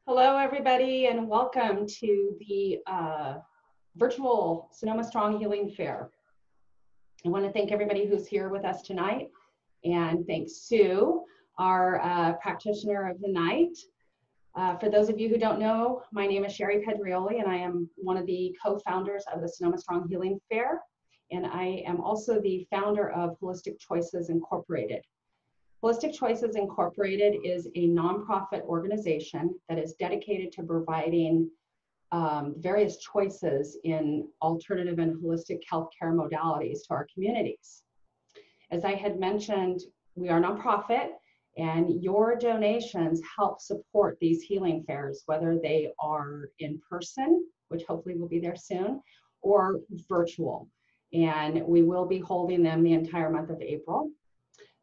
Hello, everybody, and welcome to the virtual Sonoma Strong Healing Fair. I want to thank everybody who's here with us tonight, and thanks Sue, our practitioner of the night. For those of you who don't know, my name is Sherry Pedrioli, and I am one of the co-founders of the Sonoma Strong Healing Fair, and I am also the founder of Holistic Choices Incorporated. Holistic Choices Incorporated is a nonprofit organization that is dedicated to providing various choices in alternative and holistic healthcare modalities to our communities. As I had mentioned, we are nonprofit, and your donations help support these healing fairs, whether they are in person, which hopefully will be there soon, or virtual. And we will be holding them the entire month of April.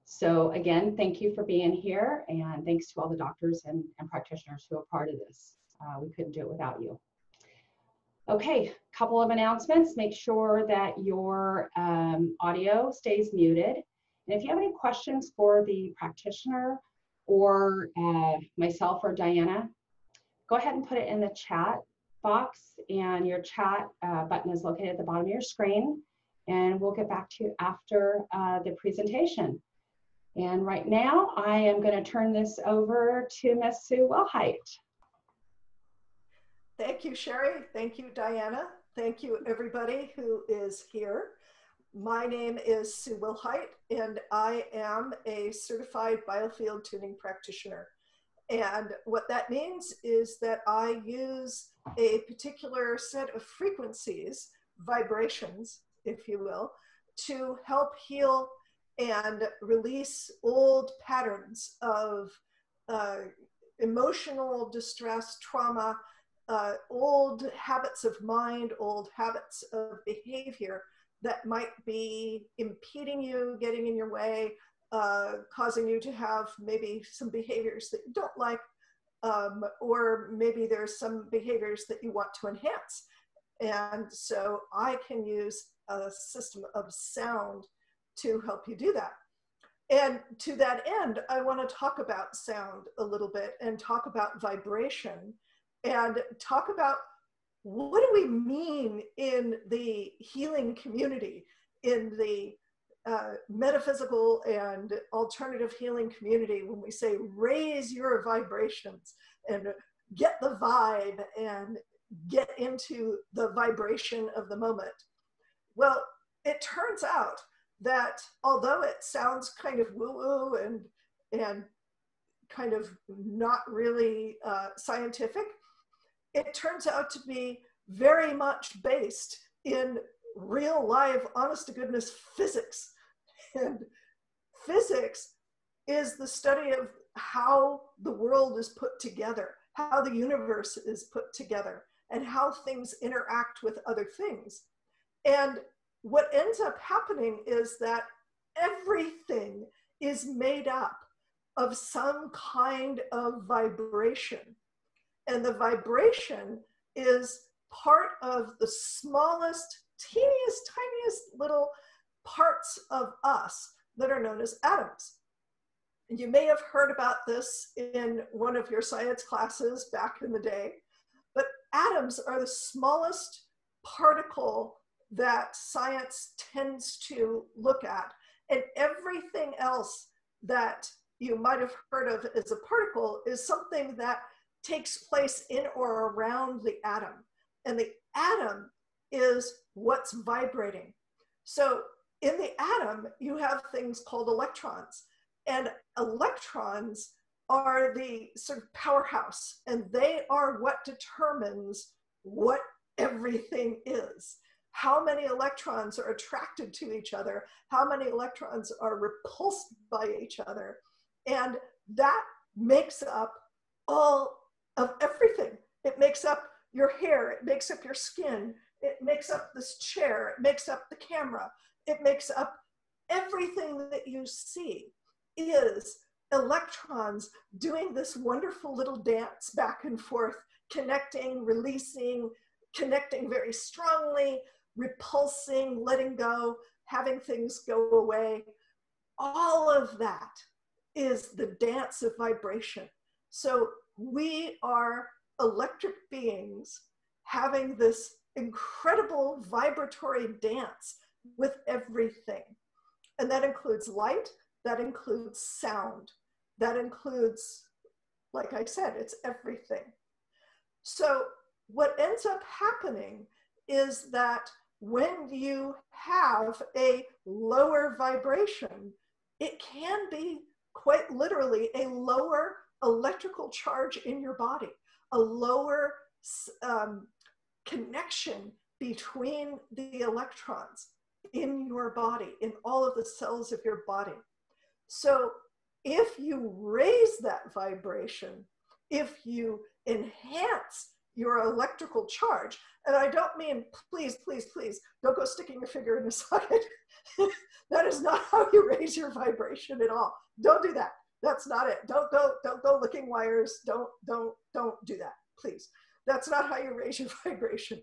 So again, thank you for being here, and thanks to all the doctors and practitioners who are part of this. We couldn't do it without you. Okay, a couple of announcements. Make sure that your audio stays muted. And if you have any questions for the practitioner or myself or Diana, go ahead and put it in the chat box, and your chat button is located at the bottom of your screen, and we'll get back to you after the presentation. And right now, I am going to turn this over to Miss Sue Wilhite. Thank you, Sherry. Thank you, Diana. Thank you, everybody who is here. My name is Sue Wilhite, and I am a certified biofield tuning practitioner. And what that means is that I use a particular set of frequencies, vibrations, if you will, to help heal and release old patterns of emotional distress, trauma, old habits of mind, old habits of behavior that might be impeding you, getting in your way, causing you to have maybe some behaviors that you don't like, or maybe there's some behaviors that you want to enhance. And so I can use a system of sound to help you do that. And to that end, I want to talk about sound a little bit and talk about vibration and talk about what do we mean in the healing community, in the metaphysical and alternative healing community, when we say raise your vibrations and get the vibe and get into the vibration of the moment. Well, it turns out that although it sounds kind of woo-woo and kind of not really scientific, it turns out to be very much based in real live, honest to goodness physics. And physics is the study of how the world is put together, how the universe is put together, and how things interact with other things. And what ends up happening is that everything is made up of some kind of vibration. And the vibration is part of the smallest, teeniest, tiniest little parts of us that are known as atoms. And you may have heard about this in one of your science classes back in the day, but atoms are the smallest particle that science tends to look at. And everything else that you might have heard of as a particle is something that takes place in or around the atom. And the atom is what's vibrating. So in the atom, you have things called electrons. And electrons are the sort of powerhouse, and they are what determines what everything is. How many electrons are attracted to each other, how many electrons are repulsed by each other. And that makes up all of everything. It makes up your hair, it makes up your skin, it makes up this chair, it makes up the camera, it makes up everything that you see is electrons doing this wonderful little dance back and forth, connecting, releasing, connecting very strongly, repulsing, letting go, having things go away. All of that is the dance of vibration. So we are electric beings having this incredible vibratory dance with everything. And that includes light, that includes sound, that includes, like I said, it's everything. So what ends up happening is that when you have a lower vibration, it can be quite literally a lower electrical charge in your body, a lower connection between the electrons in your body, in all of the cells of your body. So if you raise that vibration, if you enhance your electrical charge, and I don't mean, please, please, please, don't go sticking your finger in a socket. That is not how you raise your vibration at all. Don't do that. That's not it. Don't go licking wires. Don't do that, please. That's not how you raise your vibration.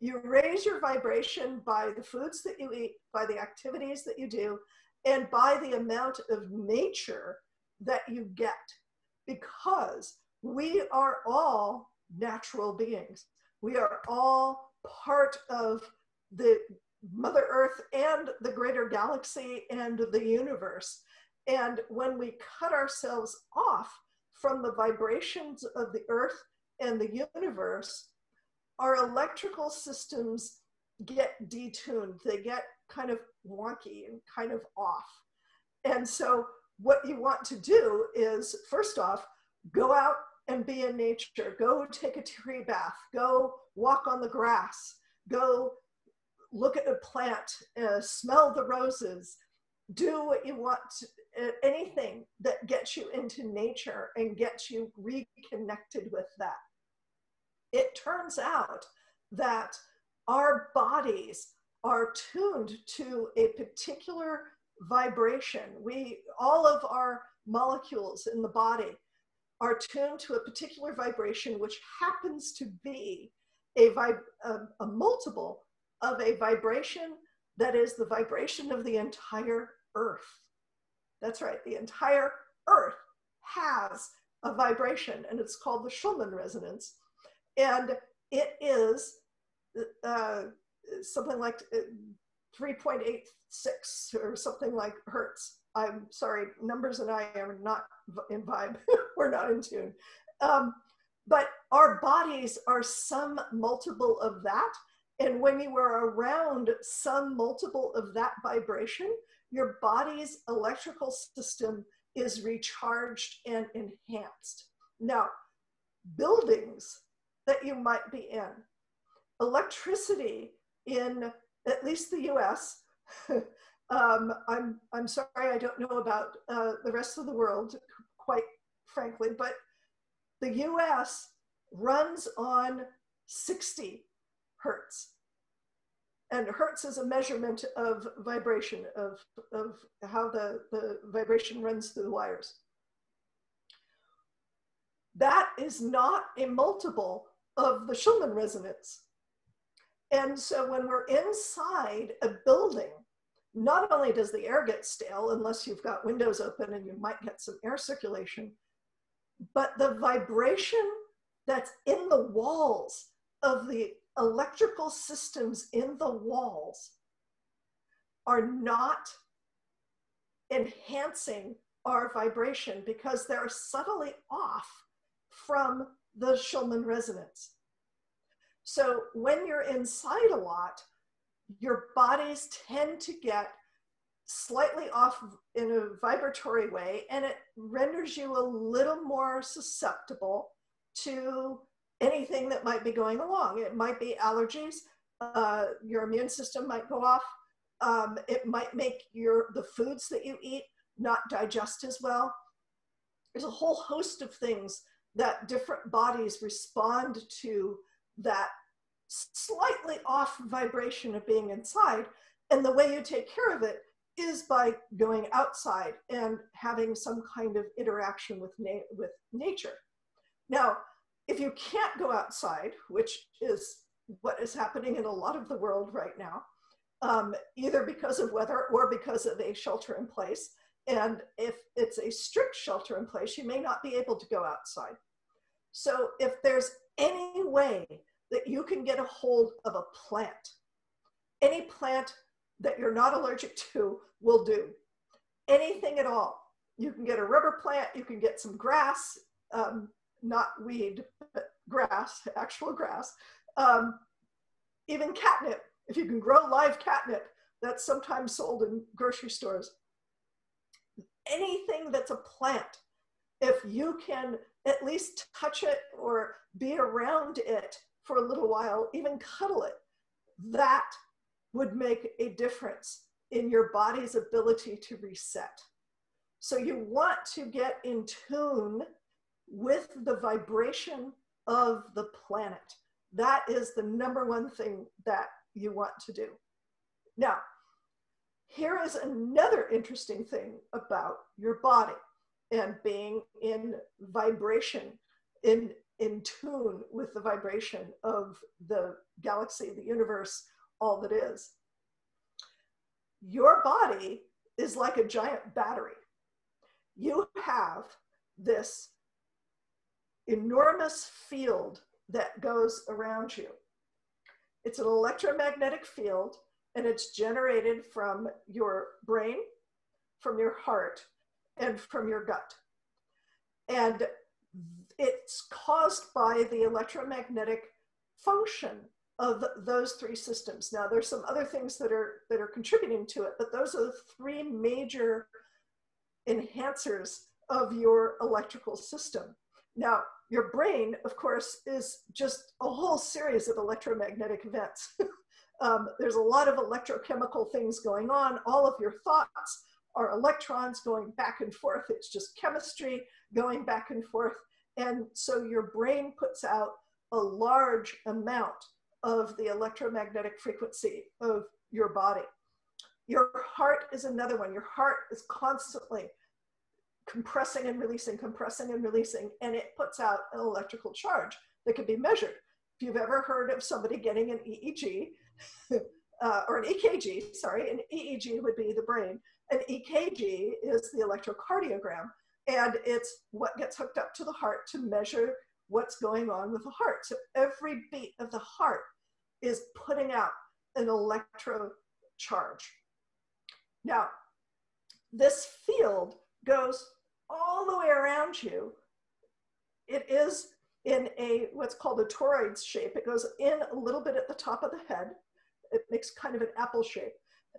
You raise your vibration by the foods that you eat, by the activities that you do, and by the amount of nature that you get, because we are all natural beings. We are all part of the Mother Earth and the greater galaxy and the universe. And when we cut ourselves off from the vibrations of the earth and the universe, our electrical systems get detuned. They get kind of wonky and kind of off. And so what you want to do is, first off, go out and be in nature. Go take a tree bath. Go walk on the grass. Go look at a plant, smell the roses. Do what you want, anything that gets you into nature and gets you reconnected with that. It turns out that our bodies are tuned to a particular vibration. All of our molecules in the body are tuned to a particular vibration, which happens to be a multiple of a vibration that is the vibration of the entire Earth. That's right, the entire Earth has a vibration, and it's called the Schumann resonance. And it is something like 3.86 or something like hertz. I'm sorry, numbers and I are not in vibe. We're not in tune. But our bodies are some multiple of that. And when you are around some multiple of that vibration, your body's electrical system is recharged and enhanced. Now, buildings that you might be in, electricity in at least the US, I'm sorry, I don't know about the rest of the world, quite frankly, but the US runs on 60 hertz. And hertz is a measurement of vibration, of how the vibration runs through the wires. That is not a multiple of the Schumann resonance. And so when we're inside a building, not only does the air get stale, unless you've got windows open and you might get some air circulation, but the vibration that's in the walls of the electrical systems in the walls are not enhancing our vibration because they're subtly off from the Schumann resonance. So when you're inside a lot, your bodies tend to get slightly off in a vibratory way, and it renders you a little more susceptible to anything that might be going along. It might be allergies, your immune system might go off, it might make the foods that you eat not digest as well. There's a whole host of things that different bodies respond to that slightly off vibration of being inside. And the way you take care of it is by going outside and having some kind of interaction with nature. Now, if you can't go outside, which is what is happening in a lot of the world right now, either because of weather or because of a shelter in place, And if it's a strict shelter in place, you may not be able to go outside. So if there's any way that you can get a hold of a plant, any plant that you're not allergic to will do. Anything at all. You can get a rubber plant, you can get some grass, not weed, but grass, actual grass. Even catnip, if you can grow live catnip, that's sometimes sold in grocery stores. Anything that's a plant, if you can at least touch it or be around it for a little while, even cuddle it, that would make a difference in your body's ability to reset. So you want to get in tune with the vibration of the planet. That is the number one thing that you want to do. Now, here is another interesting thing about your body and being in vibration, in tune with the vibration of the galaxy, the universe, all that is. Your body is like a giant battery. You have this enormous field that goes around you. It's an electromagnetic field, and it's generated from your brain, from your heart, and from your gut. And it's caused by the electromagnetic function of those three systems. Now, there's some other things that are contributing to it, but those are the three major enhancers of your electrical system. Now, your brain, of course, is just a whole series of electromagnetic events. There's a lot of electrochemical things going on. All of your thoughts are electrons going back and forth. It's just chemistry going back and forth. And so your brain puts out a large amount of the electromagnetic frequency of your body. Your heart is another one. Your heart is constantly compressing and releasing, and it puts out an electrical charge that can be measured. If you've ever heard of somebody getting an EEG, or an EKG, sorry, an EEG would be the brain. An EKG is the electrocardiogram, and it's what gets hooked up to the heart to measure what's going on with the heart. So every beat of the heart is putting out an electro charge. Now, this field goes all the way around you. It is in a what's called a toroid shape. It goes in a little bit at the top of the head. It makes kind of an apple shape.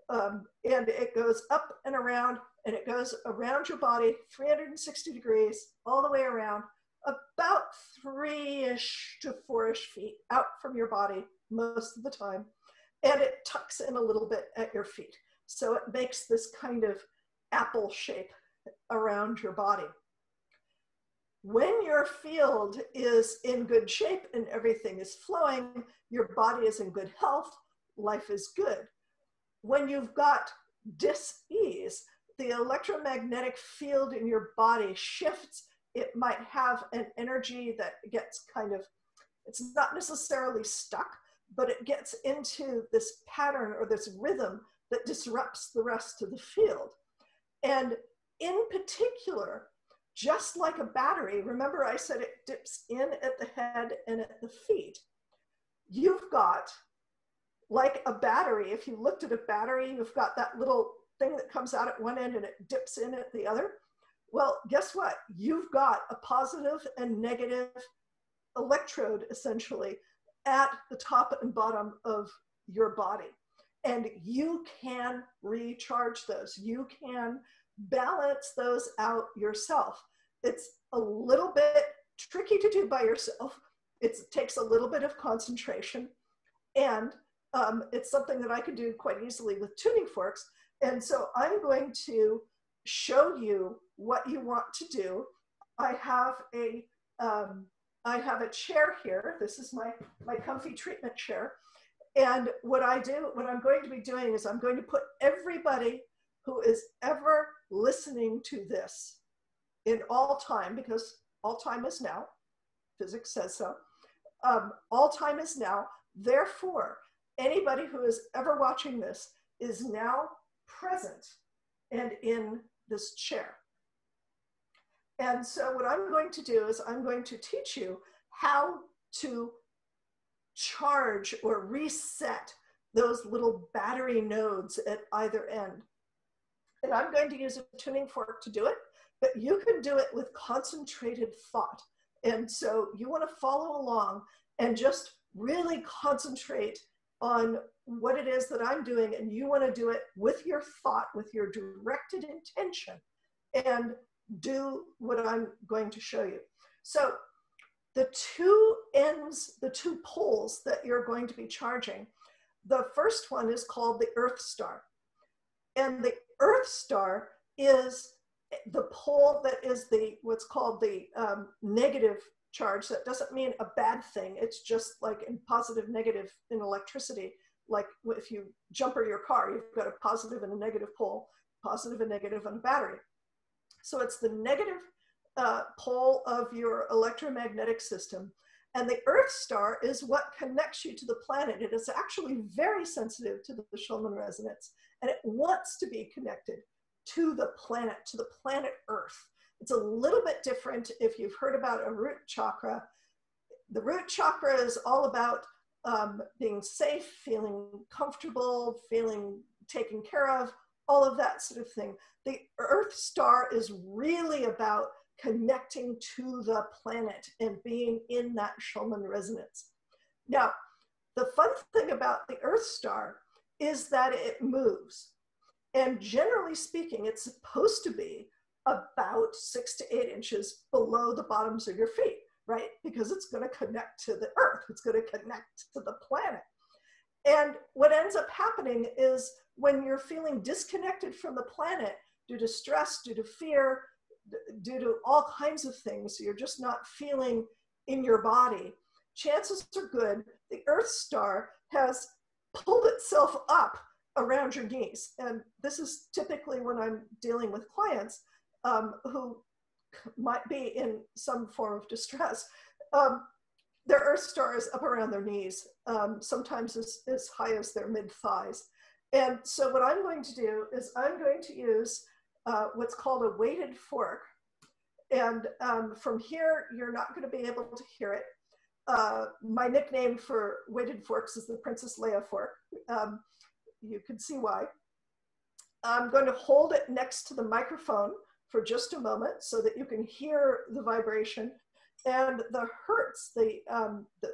And it goes up and around, and it goes around your body 360 degrees all the way around, about 3-ish to 4-ish feet out from your body most of the time. And it tucks in a little bit at your feet. So it makes this kind of apple shape around your body. When your field is in good shape and everything is flowing, your body is in good health, life is good. When you've got dis-ease, the electromagnetic field in your body shifts. It might have an energy that gets kind of, it's not necessarily stuck, but it gets into this pattern or this rhythm that disrupts the rest of the field. And in particular, just like a battery, remember I said it dips in at the head and at the feet. You've got, like a battery, if you looked at a battery, you've got that little thing that comes out at one end and it dips in at the other. Well, guess what? You've got a positive and negative electrode, essentially, at the top and bottom of your body. And you can recharge those. You can balance those out yourself. It's a little bit tricky to do by yourself. It takes a little bit of concentration, and it's something that I can do quite easily with tuning forks. And so I'm going to show you what you want to do. I have a chair here. This is my comfy treatment chair. And what I'm going to be doing is I'm going to put everybody who is ever listening to this in all time, because all time is now, physics says so, all time is now. Therefore, anybody who is ever watching this is now present and in this chair. And so what I'm going to do is I'm going to teach you how to charge or reset those little battery nodes at either end. And I'm going to use a tuning fork to do it, but you can do it with concentrated thought. And so you want to follow along and just really concentrate on what it is that I'm doing, and you want to do it with your thought, with your directed intention, and do what I'm going to show you. So the two ends, the two poles that you're going to be charging, the first one is called the Earth Star. And the Earth Star is the pole that is the what's called the negative charge. That doesn't mean a bad thing. It's just like in positive, negative in electricity. Like if you jumper your car, you've got a positive and a negative pole, positive and negative on a battery. So it's the negative pole of your electromagnetic system. And the Earth Star is what connects you to the planet. It is actually very sensitive to the Schulman resonance, and it wants to be connected to the planet Earth. It's a little bit different if you've heard about a root chakra. The root chakra is all about being safe, feeling comfortable, feeling taken care of, all of that sort of thing. The Earth Star is really about connecting to the planet and being in that Schulman resonance. Now, the fun thing about the Earth Star is that it moves. And generally speaking, it's supposed to be about 6 to 8 inches below the bottoms of your feet, right? Because it's going to connect to the Earth. It's going to connect to the planet. And what ends up happening is when you're feeling disconnected from the planet due to stress, due to fear, due to all kinds of things, you're just not feeling in your body, chances are good the Earth Star has pulled itself up around your knees. And this is typically when I'm dealing with clients who might be in some form of distress. Their Earth Star is up around their knees, sometimes as high as their mid-thighs. And so what I'm going to do is I'm going to use what's called a weighted fork. And from here, you're not going to be able to hear it. My nickname for weighted forks is the Princess Leia fork. You can see why. I'm going to hold it next to the microphone for just a moment so that you can hear the vibration. And the hertz,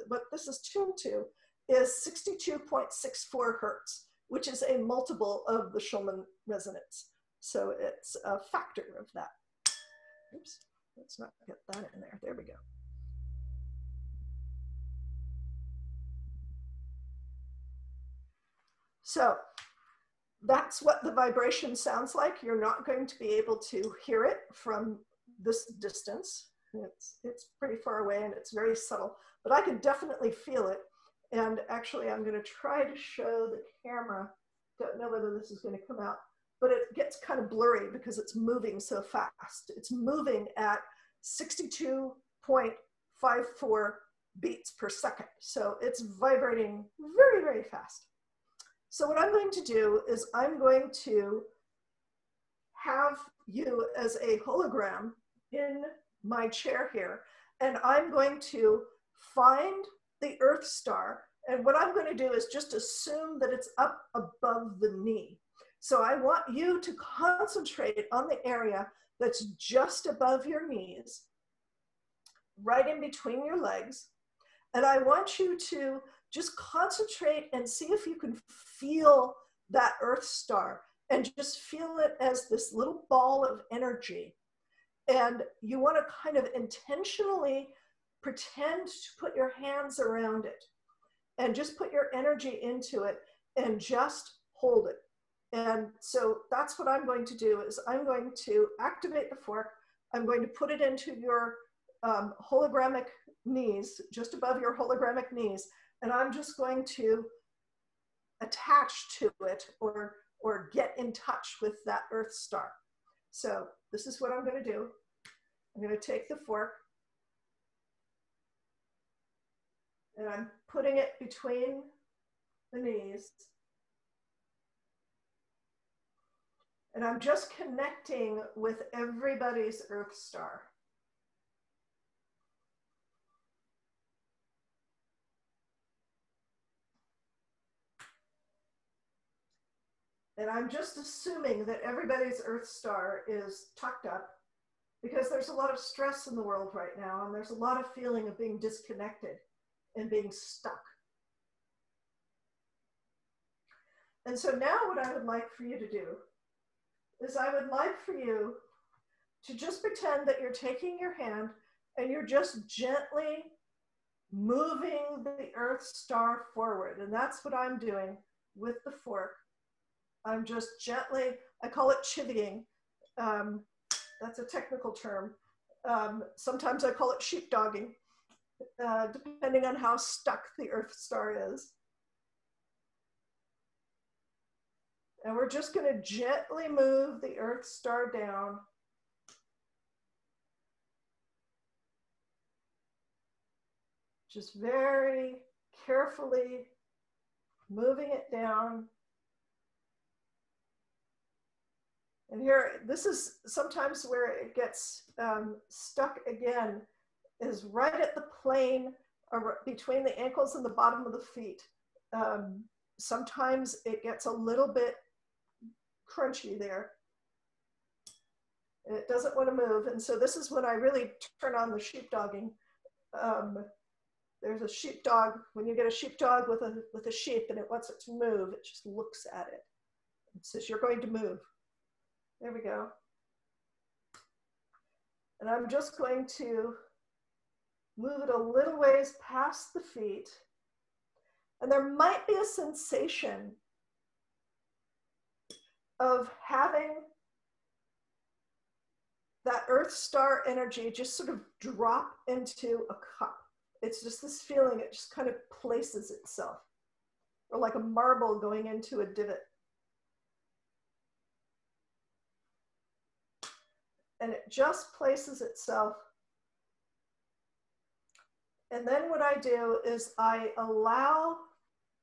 what this is tuned to is 62.64 hertz, which is a multiple of the Schulman resonance. So it's a factor of that. Oops, let's not get that in there. There we go. So that's what the vibration sounds like. You're not going to be able to hear it from this distance. It's pretty far away and it's very subtle, but I can definitely feel it. And actually, I'm going to try to show the camera. Don't know whether this is going to come out, but it gets kind of blurry because it's moving so fast. It's moving at 62.54 beats per second. So it's vibrating very, very fast. So what I'm going to do is I'm going to have you as a hologram in my chair here, and I'm going to find the Earth Star. And what I'm going to do is just assume that it's up above the knee. So I want you to concentrate on the area that's just above your knees, right in between your legs. And I want you to just concentrate and see if you can feel that Earth Star and just feel it as this little ball of energy. And you want to kind of intentionally pretend to put your hands around it and just put your energy into it and just hold it. And so that's what I'm going to do is I'm going to activate the fork. I'm going to put it into your hologramic knees, just above your hologramic knees. And I'm just going to attach to it or get in touch with that Earth Star. So this is what I'm going to do. I'm going to take the fork and I'm putting it between the knees. And I'm just connecting with everybody's Earth star. And I'm just assuming that everybody's Earth star is tucked up, because there's a lot of stress in the world right now, and there's a lot of feeling of being disconnected and being stuck. And so now what I would like for you to do is I would like for you to just pretend that you're taking your hand and you're just gently moving the Earth star forward. And that's what I'm doing with the fork. I'm just gently, I call it chivying. That's a technical term. Sometimes I call it sheepdogging, depending on how stuck the Earth star is. And we're just going to gently move the Earth star down. Just very carefully moving it down. And here, this is sometimes where it gets stuck again, is right at the plane between the ankles and the bottom of the feet. Sometimes it gets a little bit crunchy there. And it doesn't want to move. And so this is when I really turn on the sheepdogging. There's a sheepdog, when you get a sheepdog with a sheep and it wants it to move, it just looks at it. It says, you're going to move. There we go. And I'm just going to move it a little ways past the feet. And there might be a sensation of having that Earth star energy just sort of drop into a cup. It's just this feeling, it just kind of places itself, or like a marble going into a divot. And it just places itself. And then what I do is I allow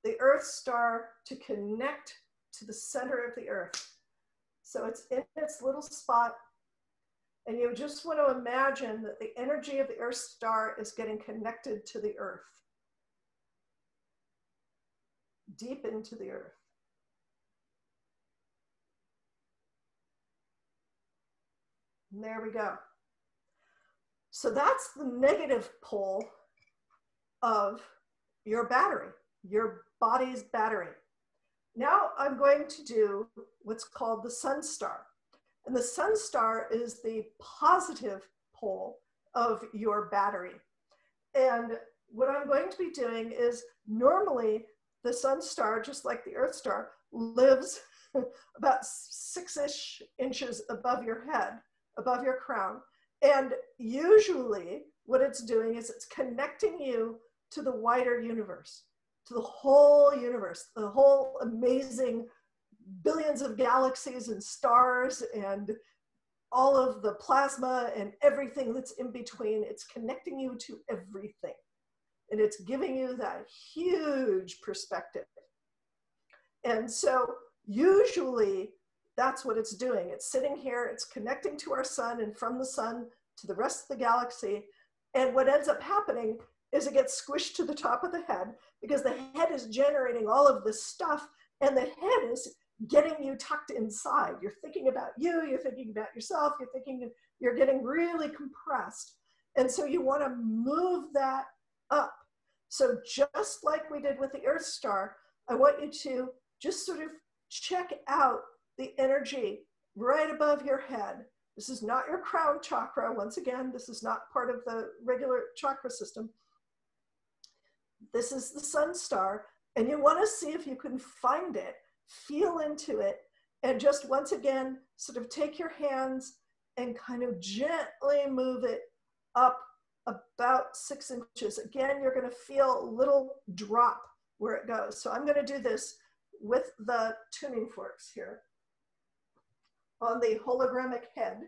the Earth star to connect to the center of the Earth. So it's in its little spot. And you just want to imagine that the energy of the Earth star is getting connected to the Earth, deep into the Earth. And there we go. So that's the negative pole of your battery, your body's battery. Now I'm going to do what's called the sun star. And the sun star is the positive pole of your battery. And what I'm going to be doing is, normally the sun star, just like the Earth star, lives about 6-ish inches above your head, above your crown. And usually what it's doing is it's connecting you to the wider universe, to the whole universe, the whole amazing billions of galaxies and stars and all of the plasma and everything that's in between. It's connecting you to everything. And it's giving you that huge perspective. And so usually that's what it's doing. It's sitting here, it's connecting to our sun, and from the sun to the rest of the galaxy. And what ends up happening is it gets squished to the top of the head, because the head is generating all of this stuff, and the head is getting you tucked inside. You're thinking about you, you're thinking about yourself, you're getting really compressed. And so you want to move that up. So just like we did with the Earth star, I want you to just sort of check out the energy right above your head. This is not your crown chakra. Once again, this is not part of the regular chakra system. This is the sun star, and you want to see if you can find it, feel into it, and just once again, sort of take your hands and kind of gently move it up about 6 inches. Again, you're going to feel a little drop where it goes. So I'm going to do this with the tuning forks here on the hologramic head.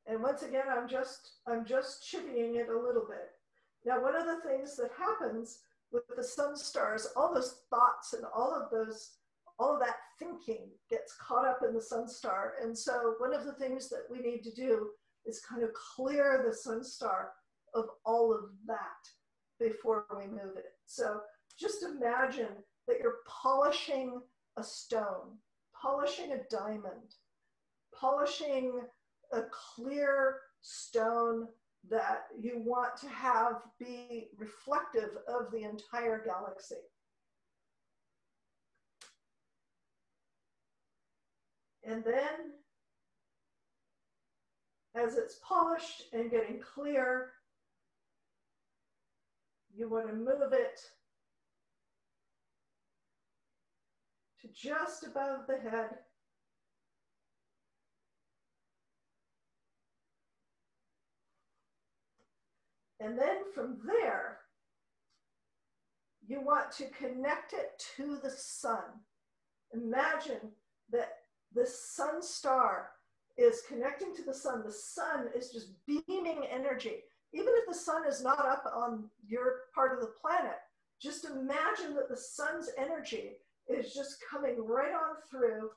And once again, I'm just chivying it a little bit. Now, one of the things that happens with the sun stars, all those thoughts and all of that thinking gets caught up in the sun star. And so one of the things that we need to do is kind of clear the sun star of all of that before we move it. So just imagine that you're polishing a stone, polishing a diamond, polishing a clear stone that you want to have be reflective of the entire galaxy. And then, as it's polished and getting clear, you want to move it to just above the head. And then from there, you want to connect it to the sun. Imagine that the sun star is connecting to the sun. The sun is just beaming energy. Even if the sun is not up on your part of the planet, just imagine that the sun's energy is just coming right on through,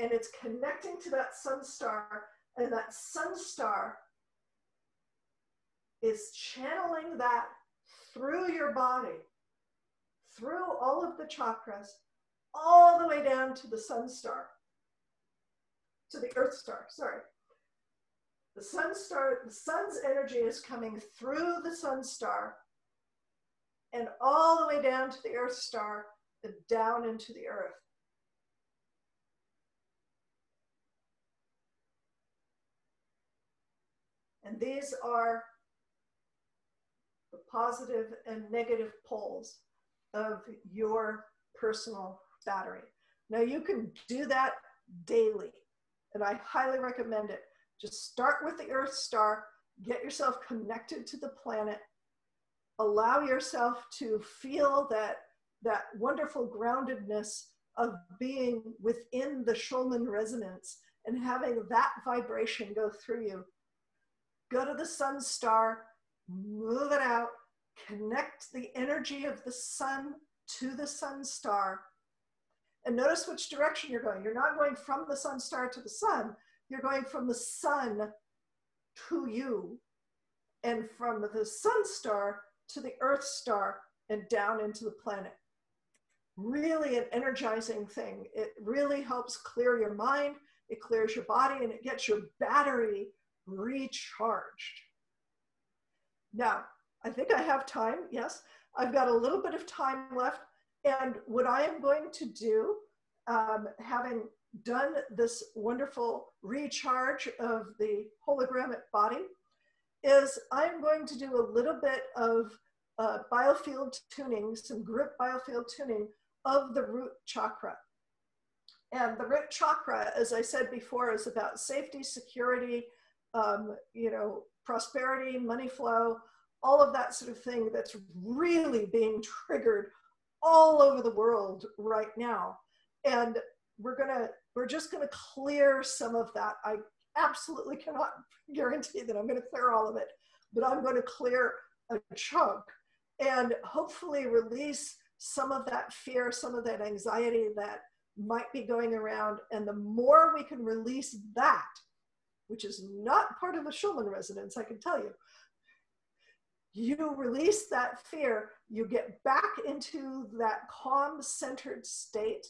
and it's connecting to that sun star, and that sun star is channeling that through your body, through all of the chakras, all the way down to the sun star, to the earth star, sorry. The sun star, the sun's energy is coming through the sun star and all the way down to the earth star and down into the earth. And these are the positive and negative poles of your personal battery. Now you can do that daily, and I highly recommend it. Just start with the earth star, get yourself connected to the planet, allow yourself to feel that wonderful groundedness of being within the Schulman resonance and having that vibration go through you. Go to the sun star, move it out, connect the energy of the sun to the sun star, and notice which direction you're going. You're not going from the sun star to the sun. You're going from the sun to you, and from the sun star to the earth star and down into the planet. Really an energizing thing. It really helps clear your mind, it clears your body, and it gets your battery recharged. Now, I think I have time. Yes, I've got a little bit of time left. And what I am going to do, having done this wonderful recharge of the hologramic body, is I'm going to do a little bit of biofield tuning, some group biofield tuning of the root chakra. And the root chakra, as I said before, is about safety, security, prosperity, money flow, all of that sort of thing that's really being triggered all over the world right now. And we're just gonna clear some of that. I absolutely cannot guarantee that I'm gonna clear all of it, but I'm gonna clear a chunk and hopefully release some of that fear, some of that anxiety that might be going around. And the more we can release that, which is not part of the Schulman resonance, I can tell you, you release that fear, you get back into that calm, centered state,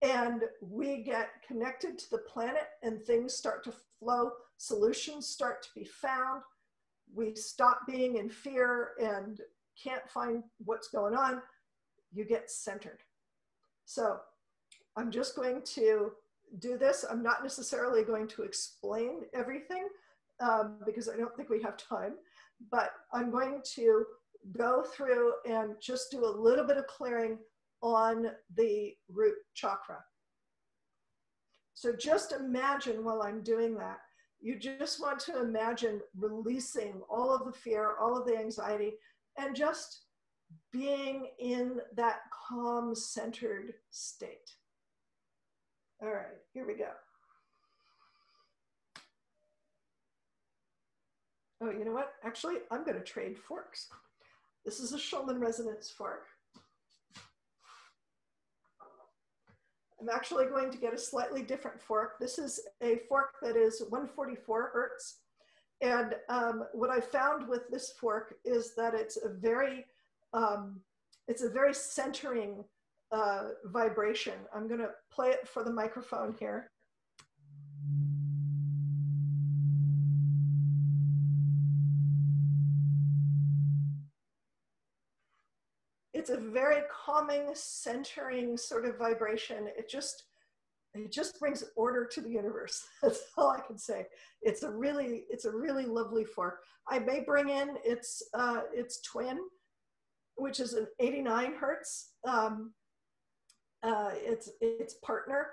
and we get connected to the planet and things start to flow, solutions start to be found. We stop being in fear and can't find what's going on. You get centered. So I'm just going to do this. I'm not necessarily going to explain everything because I don't think we have time, but I'm going to go through and just do a little bit of clearing on the root chakra. So just imagine while I'm doing that, you just want to imagine releasing all of the fear, all of the anxiety, and just being in that calm, centered state. All right, here we go. Oh, you know what? Actually, I'm going to trade forks. This is a Schulman resonance fork. I'm actually going to get a slightly different fork. This is a fork that is 144 hertz. And what I found with this fork is that it's a very centering vibration. I'm going to play it for the microphone here. It's a very calming, centering sort of vibration. It just brings order to the universe. That's all I can say. It's a really lovely fork. I may bring in its twin, which is an 89 hertz. Its partner,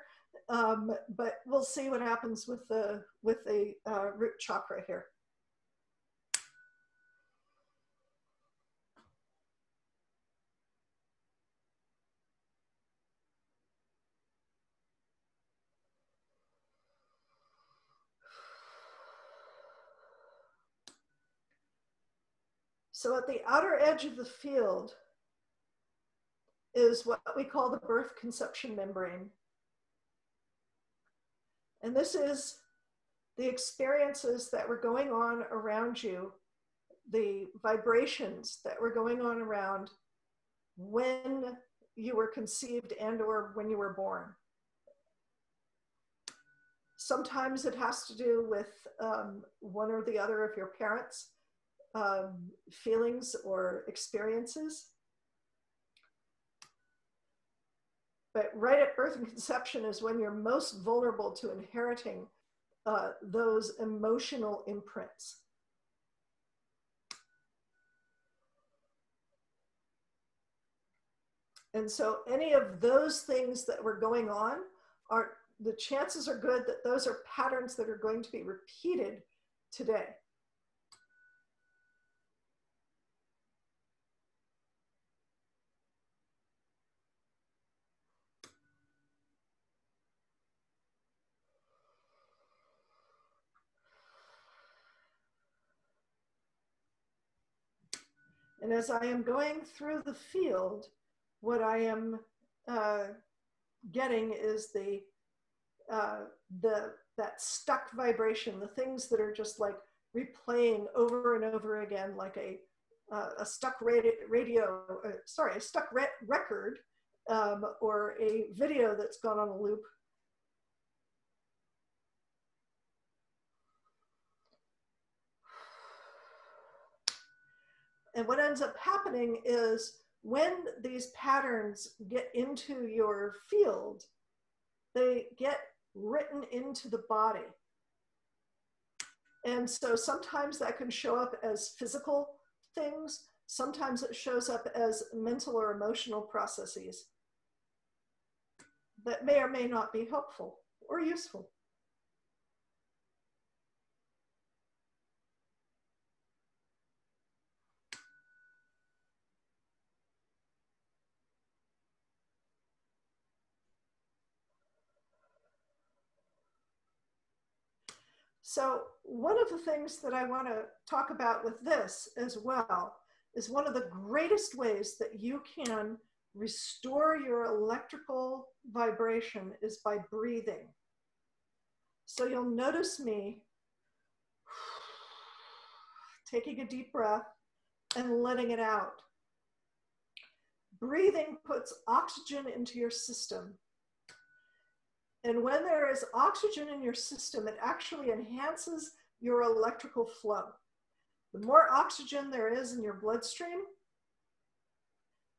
but we'll see what happens with the root chakra here. So at the outer edge of the field is what we call the birth conception membrane. And this is the experiences that were going on around you, the vibrations that were going on around when you were conceived and or when you were born. Sometimes it has to do with one or the other of your parents' feelings or experiences. But right at birth and conception is when you're most vulnerable to inheriting those emotional imprints. And so any of those things that were going on, the chances are good that those are patterns that are going to be repeated today. And as I am going through the field, what I am getting is that stuck vibration, the things that are just like replaying over and over again, like a stuck a stuck record, or a video that's gone on a loop. And what ends up happening is when these patterns get into your field, they get written into the body. And so sometimes that can show up as physical things. Sometimes it shows up as mental or emotional processes that may or may not be helpful or useful. So one of the things that I want to talk about with this as well is one of the greatest ways that you can restore your electrical vibration is by breathing. So you'll notice me taking a deep breath and letting it out. Breathing puts oxygen into your system. And when there is oxygen in your system, it actually enhances your electrical flow. The more oxygen there is in your bloodstream,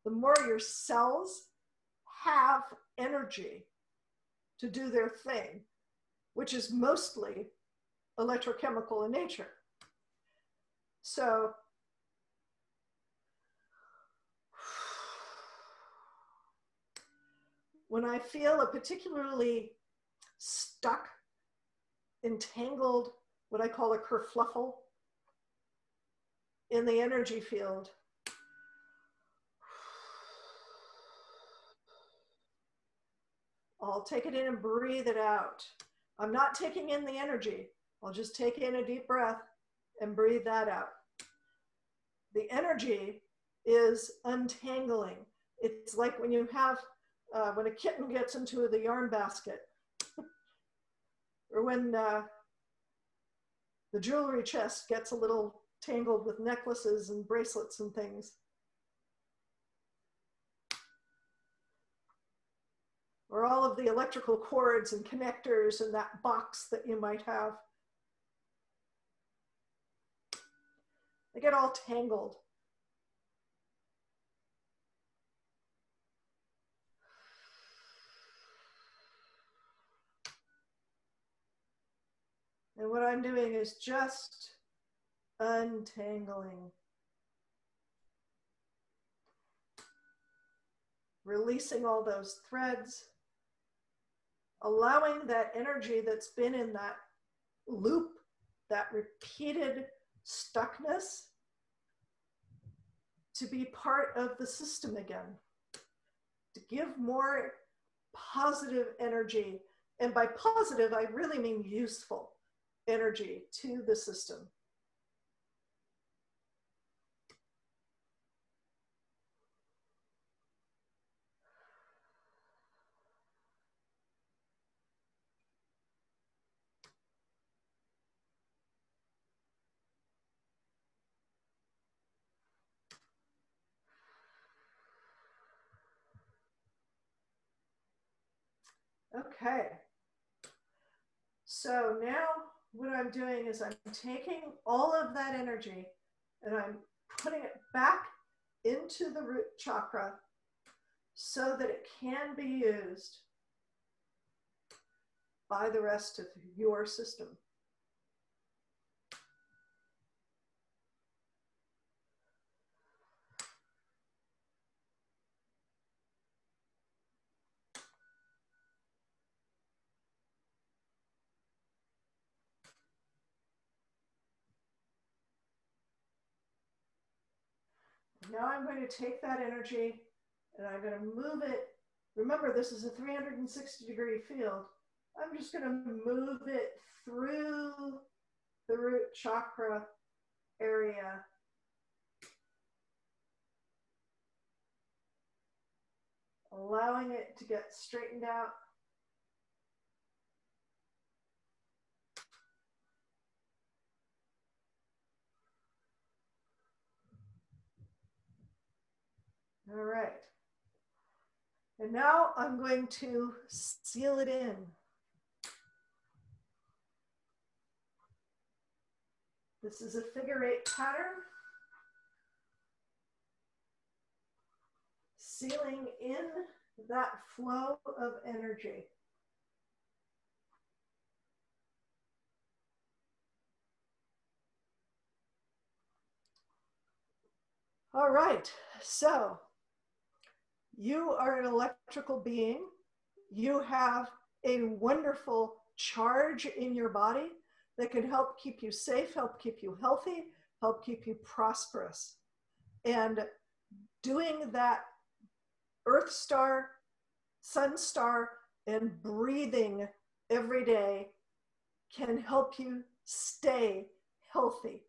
the more your cells have energy to do their thing, which is mostly electrochemical in nature. So when I feel a particularly stuck, entangled, what I call a kerfluffle in the energy field, I'll take it in and breathe it out. I'm not taking in the energy. I'll just take in a deep breath and breathe that out. The energy is untangling. It's like when you have, when a kitten gets into the yarn basket, or when the jewelry chest gets a little tangled with necklaces and bracelets and things. Or all of the electrical cords and connectors in that box that you might have. They get all tangled. And what I'm doing is just untangling. Releasing all those threads. Allowing that energy that's been in that loop, that repeated stuckness, to be part of the system again. To give more positive energy. And by positive, I really mean useful energy to the system. Okay. So now what I'm doing is I'm taking all of that energy and I'm putting it back into the root chakra so that it can be used by the rest of your system. Now I'm going to take that energy and I'm going to move it. Remember, this is a 360-degree field. I'm just going to move it through the root chakra area. Allowing it to get straightened out. All right. And now I'm going to seal it in. This is a figure-8 pattern. Sealing in that flow of energy. All right, so you are an electrical being. You have a wonderful charge in your body that can help keep you safe, help keep you healthy, help keep you prosperous. And doing that Earth Star, Sun Star, and breathing every day can help you stay healthy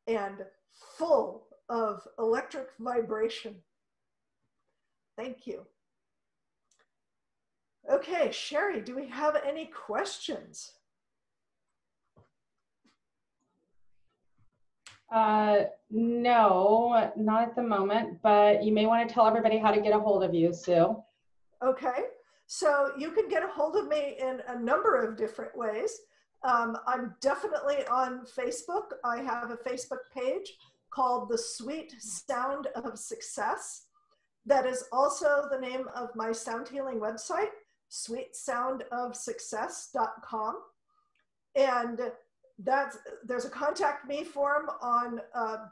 and full of electric vibration. Thank you. Okay, Sherry, do we have any questions? No, not at the moment, but you may want to tell everybody how to get a hold of you, Sue. Okay, so you can get a hold of me in a number of different ways. I'm definitely on Facebook. I have a Facebook page called The Sweet Sound of Success. That is also the name of my sound healing website, sweetsoundofsuccess.com. And there's a contact me form on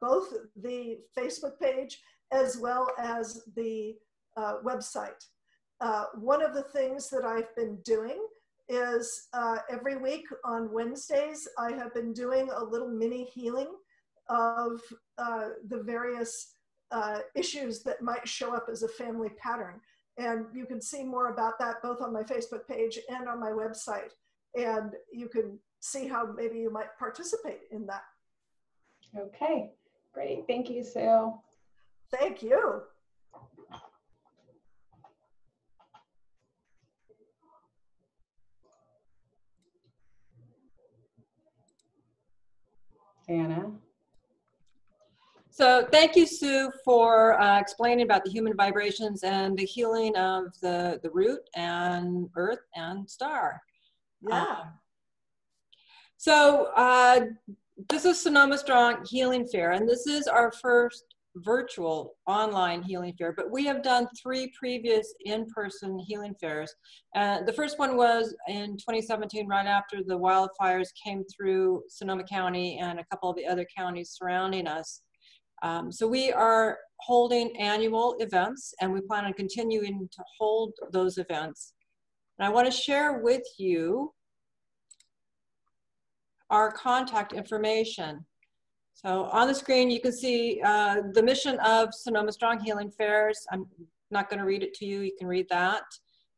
both the Facebook page as well as the website. One of the things that I've been doing is every week on Wednesdays, I have been doing a little mini healing of the various issues that might show up as a family pattern. And you can see more about that both on my Facebook page and on my website. And you can see how maybe you might participate in that. Okay, great. Thank you, Sue. Thank you. Anna. So thank you, Sue, for explaining about the human vibrations and the healing of the root and earth and star. Yeah. This is Sonoma Strong Healing Fair, and this is our first virtual online healing fair, but we have done 3 previous in-person healing fairs. The first one was in 2017, right after the wildfires came through Sonoma County and a couple of the other counties surrounding us. So we are holding annual events, and we plan on continuing to hold those events. And I want to share with you our contact information. So on the screen, you can see the mission of Sonoma Strong Healing Fairs. I'm not going to read it to you. You can read that.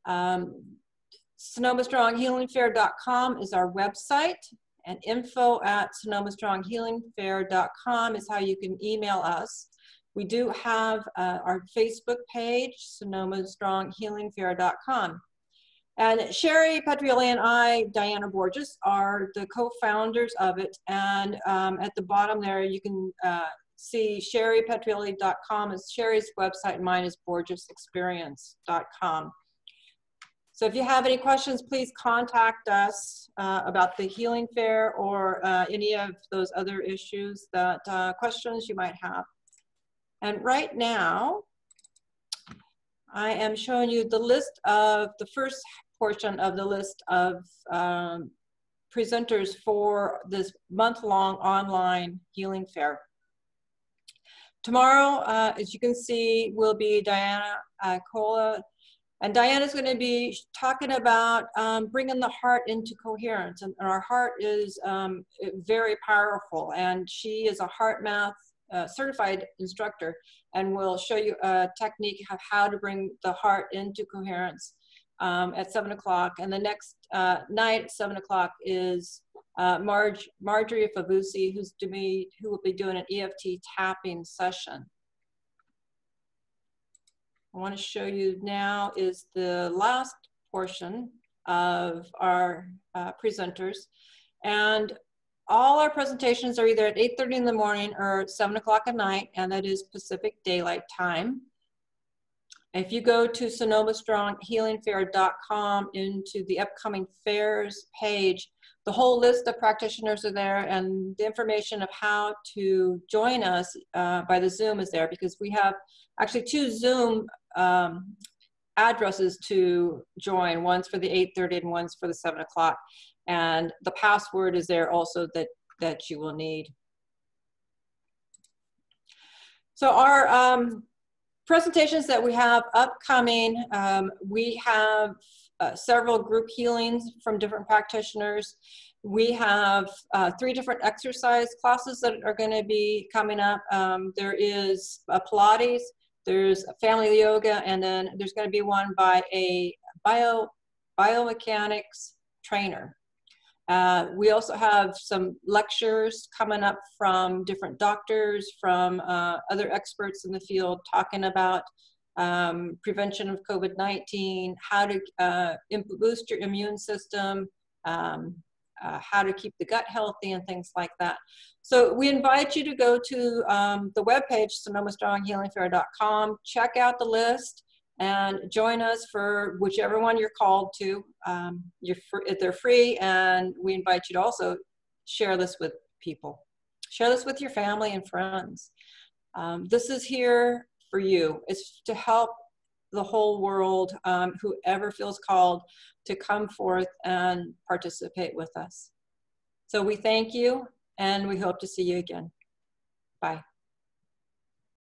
SonomaStrongHealingFair.com is our website, and info@SonomaStrongHealingFair.com is how you can email us. We do have our Facebook page, SonomaStrongHealingFair.com. And Sherry Petrielli and I, Diana Borges, are the co-founders of it. And at the bottom there, you can see sherrypetrielli.com is Sherry's website, and mine is borgesexperience.com. So if you have any questions, please contact us about the healing fair or any of those other issues that questions you might have. And right now, I am showing you the list of the first portion of the list of presenters for this month-long online healing fair. Tomorrow, as you can see, will be Diana Cola. And Diana's going to be talking about bringing the heart into coherence. And our heart is very powerful. And she is a heart math certified instructor and will show you a technique of how to bring the heart into coherence at 7 o'clock. And the next night at 7 o'clock is Marjorie Fabusi, who will be doing an EFT tapping session. I want to show you now is the last portion of our presenters. And all our presentations are either at 8:30 in the morning or 7 o'clock at night, and that is Pacific Daylight Time. If you go to SonomaStrongHealingFair.com into the upcoming fairs page, the whole list of practitioners are there, and the information of how to join us by the Zoom is there, because we have actually 2 Zoom addresses to join. One's for the 8:30 and one's for the 7 o'clock. And the password is there also that you will need. So our presentations that we have upcoming, we have several group healings from different practitioners. We have 3 different exercise classes that are going to be coming up. There is a Pilates, there's a family yoga, and then there's going to be one by a biomechanics trainer. We also have some lectures coming up from different doctors, from other experts in the field, talking about prevention of COVID-19, how to boost your immune system, how to keep the gut healthy, and things like that. So we invite you to go to the webpage, SonomaStrongHealingFair.com, check out the list, and join us for whichever one you're called to. They're free, and we invite you to also share this with people. Share this with your family and friends. This is here for you. It's to help the whole world, whoever feels called to come forth and participate with us. So we thank you, and we hope to see you again. Bye.